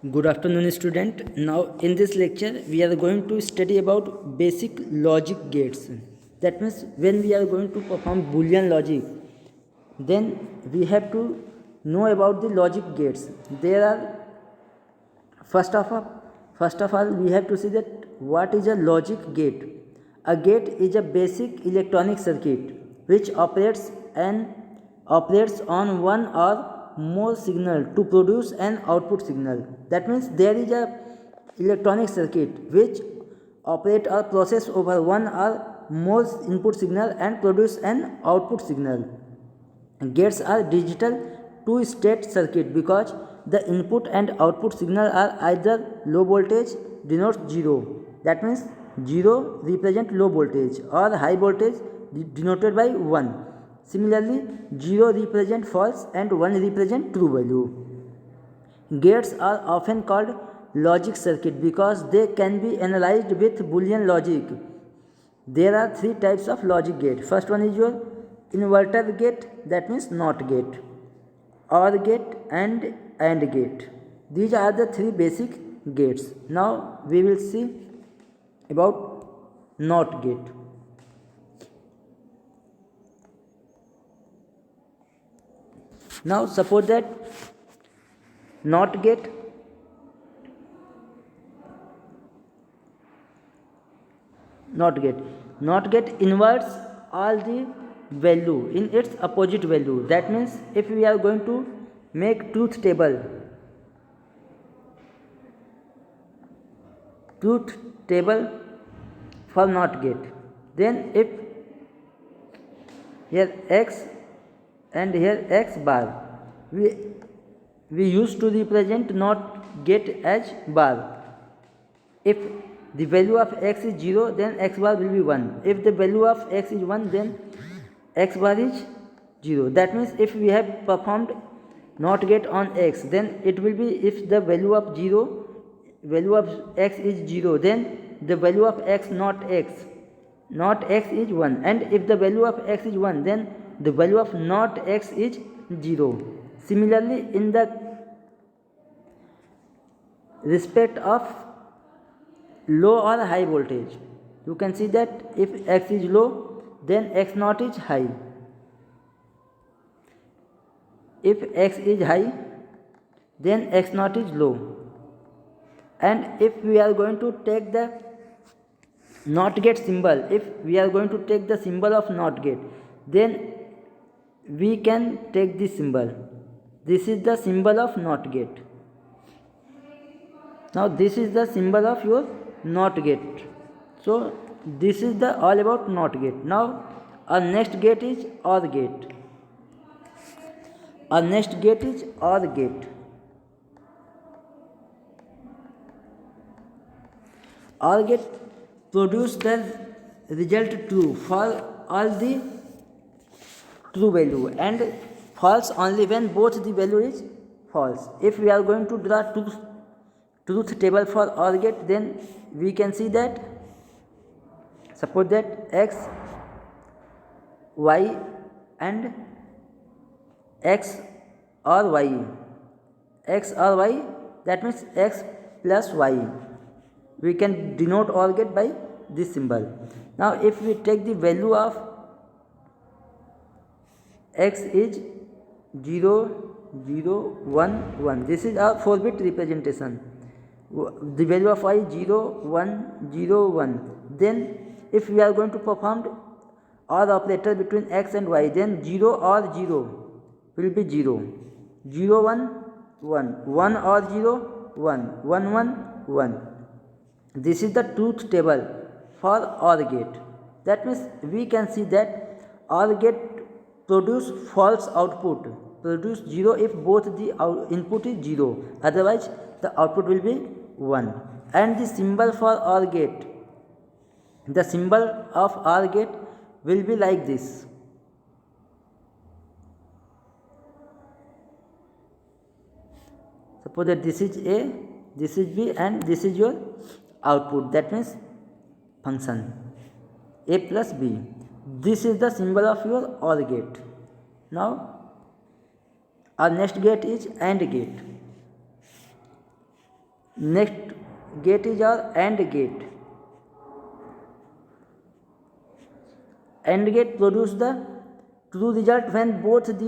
Good afternoon, student. Now, in this lecture, we are going to study about basic logic gates. That means when we are going to perform Boolean logic, then we have to know about the logic gates. There are first of all, we have to see that what is a logic gate. A gate is a basic electronic circuit which operates on one or more signal to produce an output signal. That means there is a electronic circuit which operate or process over one or more input signal and produce an output signal. Gates are digital two-state circuit because the input and output signal are either low voltage denotes 0, that means 0 represent low voltage, or high voltage denoted by 1. Similarly, 0 represent false and 1 represent true value. Gates are often called logic circuit because they can be analyzed with Boolean logic. There are three types of logic gate. First one is your inverter gate, that means NOT gate, OR gate and AND gate. These are the three basic gates. Now we will see about NOT gate. Now suppose that NOT gate inverts all the value in its opposite value. That means if we are going to make truth table for NOT gate, then if here x and here x bar, we used to represent NOT gate as bar. If the value of x is 0, then x bar will be 1. If the value of x is 1, then x bar is 0. That means if we have performed NOT gate on x, then it will be, if the value of x is 0, then the value of x not x is 1, and if the value of x is 1, then the value of not x is 0. Similarly, in the respect of low or high voltage, you can see that if x is low, then x naught is high. If x is high, then x naught is low. And if we are going to take the NOT gate symbol, if we are going to take the symbol of NOT gate, then we can take this symbol. This is the symbol of NOT gate. Now this is the symbol of your NOT gate. So this is the all about NOT gate. Now our next gate is OR gate. OR gate. OR gate produce the result true for all the true value and false only when both the value is false. If we are going to draw truth table for OR gate, then we can see that, suppose that x, y and x or y, that means x plus y. We can denote OR gate by this symbol. Now if we take the value of x is 0, 0, 1, 1, this is a 4-bit representation. The value of y 0, 1, 0, 1. Then if we are going to perform OR operator between x and y, then 0 or 0 will be 0, 0, 1, 1, 1 or 0, 1, 1, 1, 1. This is the truth table for OR gate. That means we can see that OR gate produce false output, produce 0 if both the input is 0, otherwise the output will be 1. And the symbol for OR gate, the symbol of OR gate will be like this. Suppose that this is A, this is B, and this is your output, that means function A plus B. This is the symbol of your OR gate. Now our next gate is AND gate. Next gate is our and gate. AND gate produce the true result when both the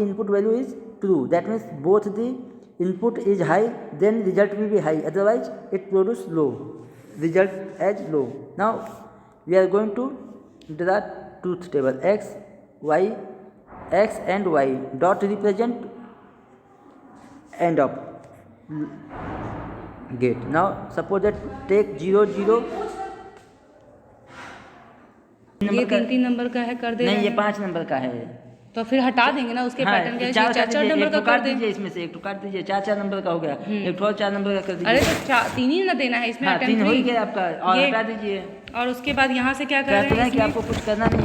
input value is true. That means both the input is high, then result will be high. Otherwise, it produce low result as low. Now we are going to draw truth table. X and Y dot represent end of gate. Now suppose that take 0 0. ये 3 number का है, कर दे नहीं, ये 5 number का है. तो फिर हटा देंगे ना उसके पैटर्न के, 4 नंबर का कर देंगे. इसमें से एक तो काट दीजिए. 4 नंबर का हो गया. एक और 4 नंबर का कर दीजिए. अरे तो 3 ही ना देना है इसमें. 3 हो ही गया आपका. और हटा दीजिए. और उसके बाद यहाँ से क्या कर रहे हैं कि आपको कुछ करना नहीं है,